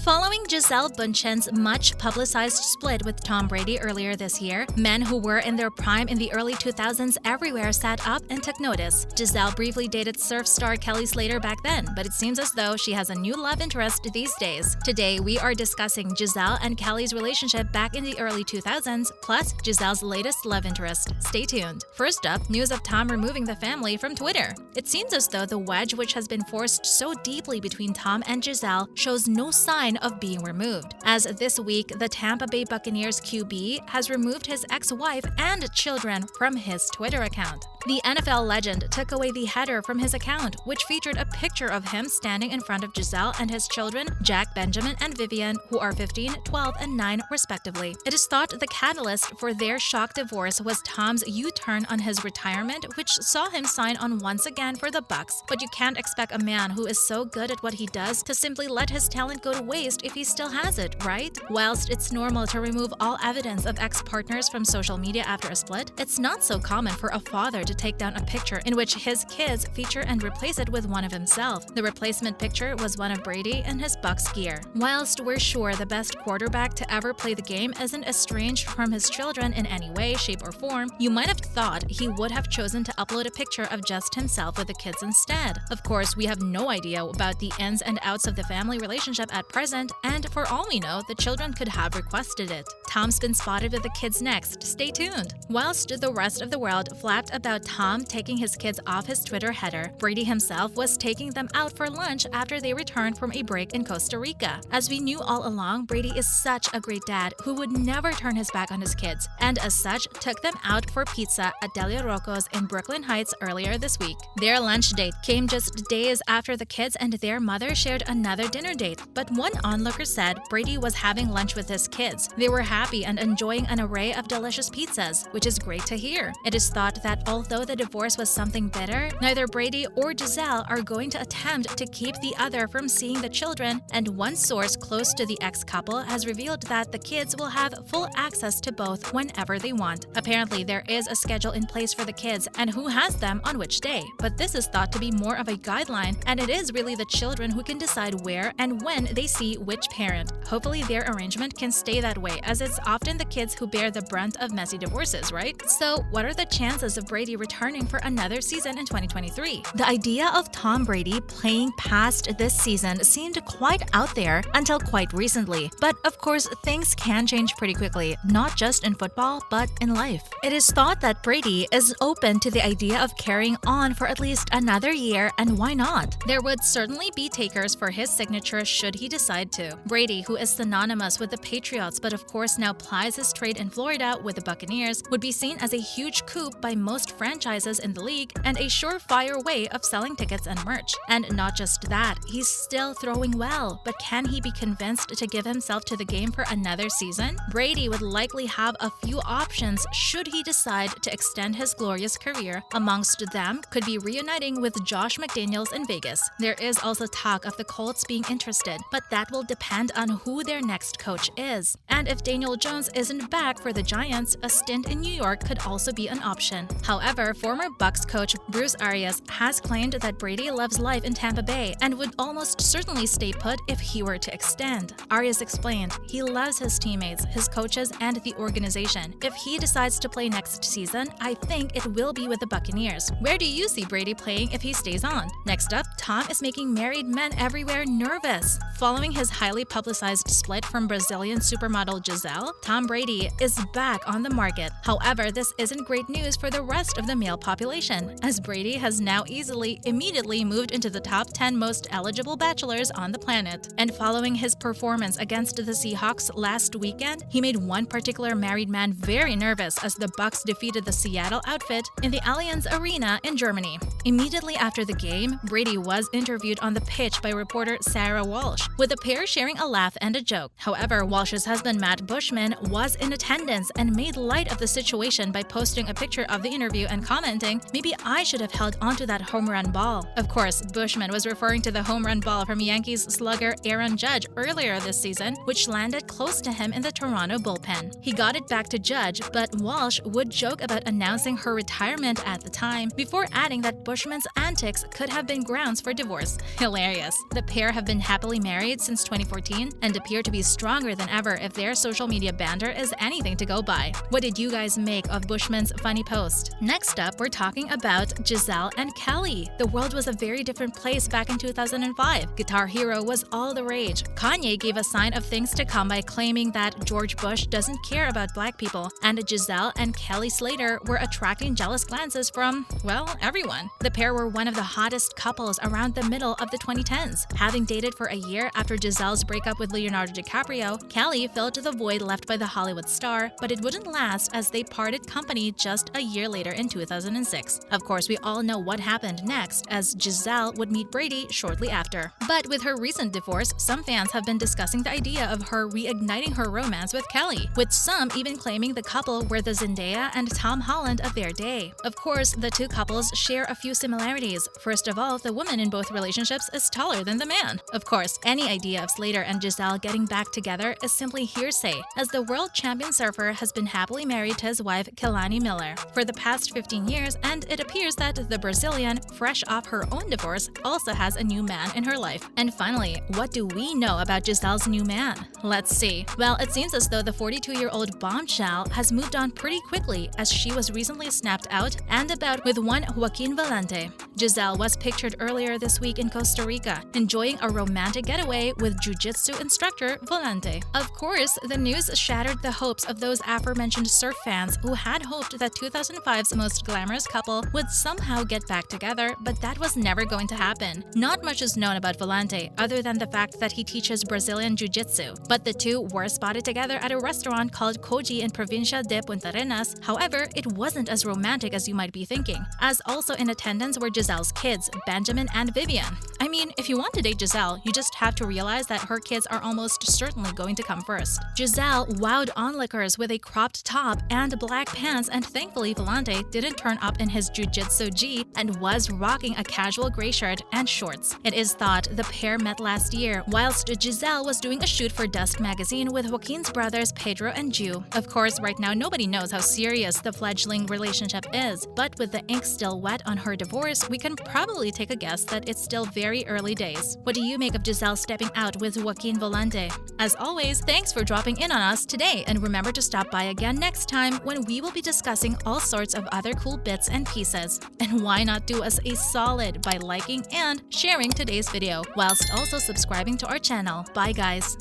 Following Gisele Bündchen's much-publicized split with Tom Brady earlier this year, men who were in their prime in the early 2000s everywhere sat up and took notice. Gisele briefly dated surf star Kelly Slater back then, but it seems as though she has a new love interest these days. Today, we are discussing Gisele and Kelly's relationship back in the early 2000s, plus Gisele's latest love interest. Stay tuned. First up, news of Tom removing the family from Twitter. It seems as though the wedge which has been forced so deeply between Tom and Gisele shows no sign of being removed, as this week the Tampa Bay Buccaneers QB has removed his ex-wife and children from his Twitter account. The NFL legend took away the header from his account, which featured a picture of him standing in front of Gisele and his children, Jack, Benjamin, and Vivian, who are 15, 12, and 9 respectively. It is thought the catalyst for their shock divorce was Tom's U-turn on his retirement, which saw him sign on once again for the Bucs. But you can't expect a man who is so good at what he does to simply let his talent go to waste if he still has it, right? Whilst it's normal to remove all evidence of ex-partners from social media after a split, it's not so common for a father to take down a picture in which his kids feature and replace it with one of himself. The replacement picture was one of Brady in his Bucs gear. Whilst we're sure the best quarterback to ever play the game isn't estranged from his children in any way, shape, or form, you might have thought he would have chosen to upload a picture of just himself with the kids instead. Of course, we have no idea about the ins and outs of the family relationship at present, and for all we know, the children could have requested it. Tom's been spotted with the kids next. Stay tuned. Whilst the rest of the world flapped about Tom taking his kids off his Twitter header, Brady himself was taking them out for lunch after they returned from a break in Costa Rica. As we knew all along, Brady is such a great dad who would never turn his back on his kids, and as such, took them out for pizza at Delia Rocco's in Brooklyn Heights earlier this week. Their lunch date came just days after the kids and their mother shared another dinner date, but one onlooker said Brady was having lunch with his kids. They were happy and enjoying an array of delicious pizzas, which is great to hear. It is thought that although the divorce was something bitter, neither Brady or Gisele are going to attempt to keep the other from seeing the children, and one source close to the ex-couple has revealed that the kids will have full access to both whenever they want. Apparently, there is a schedule in place for the kids and who has them on which day, but this is thought to be more of a guideline, and it is really the children who can decide where and when they see which parent. Hopefully their arrangement can stay that way, as it's often the kids who bear the brunt of messy divorces, right? So what are the chances of Brady returning for another season in 2023? The idea of Tom Brady playing past this season seemed quite out there until quite recently, but of course things can change pretty quickly, not just in football but in life. It is thought that Brady is open to the idea of carrying on for at least another year, and why not? There would certainly be takers for his signature should he decide to. Brady, who is synonymous with the Patriots but of course now plies his trade in Florida with the Buccaneers, would be seen as a huge coup by most franchises in the league and a surefire way of selling tickets and merch. And not just that, he's still throwing well, but can he be convinced to give himself to the game for another season? Brady would likely have a few options should he decide to extend his glorious career. Amongst them could be reuniting with Josh McDaniels in Vegas. There is also talk of the Colts being interested, but that will depend on who their next coach is. And if Daniel Jones isn't back for the Giants, a stint in New York could also be an option. However, former Bucs coach Bruce Arians has claimed that Brady loves life in Tampa Bay and would almost certainly stay put if he were to extend. Arians explained, he loves his teammates, his coaches, and the organization. If he decides to play next season, I think it will be with the Buccaneers. Where do you see Brady playing if he stays on? Next up, Tom is making married men everywhere nervous. Following his highly publicized split from Brazilian supermodel Gisele, Tom Brady is back on the market. However, this isn't great news for the rest of the male population, as Brady has now immediately moved into the top 10 most eligible bachelors on the planet. And following his performance against the Seahawks last weekend, he made one particular married man very nervous as the Bucs defeated the Seattle outfit in the Allianz Arena in Germany. Immediately after the game, Brady was interviewed on the pitch by reporter Sarah Walsh, with the pair sharing a laugh and a joke. However, Walsh's husband Matt Bush Bündchen was in attendance and made light of the situation by posting a picture of the interview and commenting, "Maybe I should have held onto that home run ball." Of course, Bündchen was referring to the home run ball from Yankees slugger Aaron Judge earlier this season, which landed close to him in the Toronto bullpen. He got it back to Judge, but Walsh would joke about announcing her retirement at the time, before adding that Bündchen's antics could have been grounds for divorce. Hilarious. The pair have been happily married since 2014 and appear to be stronger than ever if their social media banter is anything to go by. What did you guys make of Bündchen's funny post? Next up, we're talking about Gisele and Kelly. The world was a very different place back in 2005. Guitar Hero was all the rage. Kanye gave a sign of things to come by claiming that George Bush doesn't care about black people, and Gisele and Kelly Slater were attracting jealous glances from, well, everyone. The pair were one of the hottest couples around the middle of the 2010s. Having dated for a year after Gisele's breakup with Leonardo DiCaprio, Kelly filled the void left by the Hollywood star, but it wouldn't last as they parted company just a year later in 2006. Of course, we all know what happened next, as Gisele would meet Brady shortly after. But with her recent divorce, some fans have been discussing the idea of her reigniting her romance with Kelly, with some even claiming the couple were the Zendaya and Tom Holland of their day. Of course, the two couples share a few similarities. First of all, the woman in both relationships is taller than the man. Of course, any idea of Slater and Gisele getting back together is simply hearsay, as the world champion surfer has been happily married to his wife Kehlani Miller for the past 15 years, and it appears that the Brazilian, fresh off her own divorce, also has a new man in her life. And finally, what do we know about Gisele's new man? Let's see. Well, it seems as though the 42-year-old bombshell has moved on pretty quickly, as she was recently snapped out and about with one Joaquin Volante. Gisele was pictured earlier this week in Costa Rica, enjoying a romantic getaway with jiu-jitsu instructor Volante. Of course, the news shattered the hopes of those aforementioned surf fans who had hoped that 2005's most glamorous couple would somehow get back together, but that was never going to happen. Not much is known about Volante other than the fact that he teaches Brazilian jiu-jitsu, but the two were spotted together at a restaurant called Koji in Provincia de Punta Arenas. However, it wasn't as romantic as you might be thinking, as also in attendance were Gisele's kids, Benjamin and Vivian. I mean, if you want to date Gisele, you just have to realize that her kids are almost certainly going to come first. Gisele wowed onlookers with a cropped top and black pants, and thankfully Volante didn't turn up in his jiu-jitsu gi and was rocking a casual gray shirt and shorts. It is thought the pair met last year, whilst Gisele was doing a shoot for Dust magazine with Joaquin's brothers Pedro and Ju. Of course, right now nobody knows how serious the fledgling relationship is, but with the ink still wet on her divorce, we can probably take a guess that it's still very early days. What do you make of Gisele stepping out with Joaquin Volante? As always, thanks for dropping in on us today, and remember to stop by again next time when we will be discussing all sorts of other cool bits and pieces. And why not do us a solid by liking and sharing today's video, whilst also subscribing to our channel. Bye guys!